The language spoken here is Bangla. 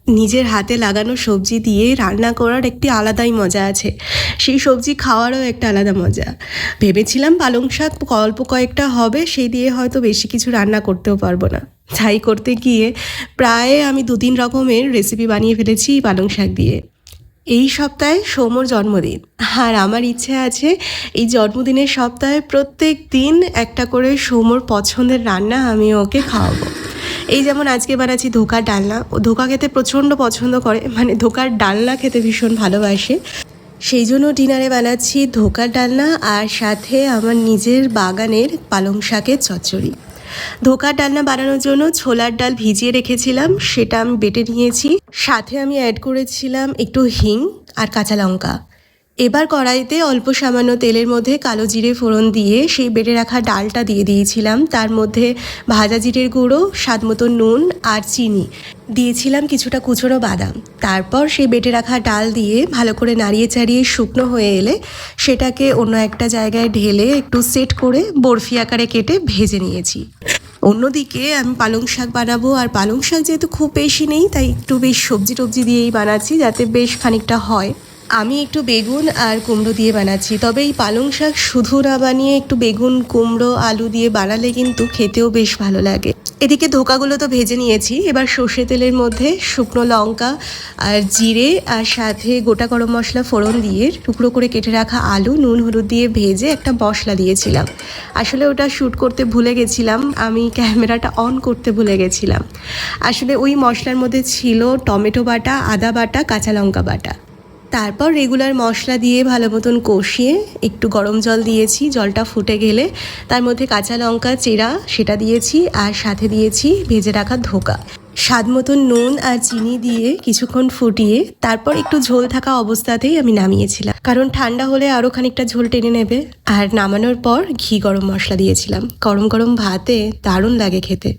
নিজের হাতে লাগানো সবজি দিয়ে রান্না করার একটি আলাদাই মজা আছে, সেই সবজি খাওয়ারও একটা আলাদা মজা। ভেবেছিলাম পালং শাক অল্প কয়েকটা হবে, সেই দিয়ে হয়তো বেশি কিছু রান্না করতেও পারবো না। তাই করতে গিয়ে প্রায় আমি 2-3 রকমের রেসিপি বানিয়ে ফেলেছি পালং শাক দিয়ে। এই সপ্তাহে সৌম্যর জন্মদিন, আর আমার ইচ্ছে আছে এই জন্মদিনের সপ্তাহে প্রত্যেক দিন একটা করে সৌম্যর পছন্দের রান্না আমি ওকে খাওয়াবো। এই যেমন আজকে বানাচ্ছি ধোকার ডালনা। ও ধোকা খেতে প্রচণ্ড পছন্দ করে, মানে ধোকার ডালনা খেতে ভীষণ ভালোবাসে। সেই জন্য ডিনারে বানাচ্ছি ধোকার ডালনা আর সাথে আমার নিজের বাগানের পালং শাকের চচ্চড়ি। ধোকার ডালনা বানানোর জন্য ছোলার ডাল ভিজিয়ে রেখেছিলাম, সেটা আমি বেটে নিয়েছি। সাথে আমি অ্যাড করেছিলাম একটু হিং আর কাঁচা লঙ্কা। এবার কড়াইতে অল্প সামান্য তেলের মধ্যে কালো জিরে ফোড়ন দিয়ে সেই বেটে রাখা ডালটা দিয়ে দিয়েছিলাম। তার মধ্যে ভাজা জিরের গুঁড়ো, স্বাদ মতো নুন আর চিনি দিয়েছিলাম, কিছুটা কুচনো বাদাম। তারপর সেই বেটে রাখা ডাল দিয়ে ভালো করে নাড়িয়ে চাড়িয়ে শুকনো হয়ে এলে সেটাকে অন্য একটা জায়গায় ঢেলে একটু সেট করে বরফি আকারে কেটে ভেজে নিয়েছি। অন্যদিকে আমি পালং শাক বানাবো, আর পালং শাক যেহেতু খুব বেশি নেই তাই একটু বেশ সবজি টবজি দিয়েই বানাচ্ছি যাতে বেশ খানিকটা হয়। আমি একটু বেগুন আর কুমড়ো দিয়ে বানাচ্ছি, তবে এই পালং শাক শুধু না বানিয়ে একটু বেগুন, কুমড়ো, আলু দিয়ে বানালে কিন্তু খেতেও বেশ ভালো লাগে। এদিকে ধোকাগুলো তো ভেজে নিয়েছি, এবার সর্ষে তেলের মধ্যে শুকনো লঙ্কা আর জিরে আর সাথে গোটা গরম মশলা ফোড়ন দিয়ে টুকরো করে কেটে রাখা আলু নুন হলুদ দিয়ে ভেজে একটা মশলা দিয়েছিলাম। আসলে ওটা শ্যুট করতে ভুলে গেছিলাম, আমি ক্যামেরাটা অন করতে ভুলে গেছিলাম। আসলে ওই মশলার মধ্যে ছিল টমেটো বাটা, আদা বাটা, কাঁচা লঙ্কা বাটা। তারপর রেগুলার মশলা দিয়ে ভালো মতন কষিয়ে একটু গরম জল দিয়েছি। জলটা ফুটে গেলে তার মধ্যে কাঁচা লঙ্কা চেরা সেটা দিয়েছি, আর সাথে দিয়েছি ভেজে রাখা ধোকা। স্বাদ মতন নুন আর চিনি দিয়ে কিছুক্ষণ ফুটিয়ে তারপর একটু ঝোল থাকা অবস্থাতেই আমি নামিয়েছিলাম, কারণ ঠান্ডা হলে আরও খানিকটা ঝোল টেনে নেবে। আর নামানোর পর ঘি গরম মশলা দিয়েছিলাম। গরম গরম ভাতে দারুণ লাগে খেতে।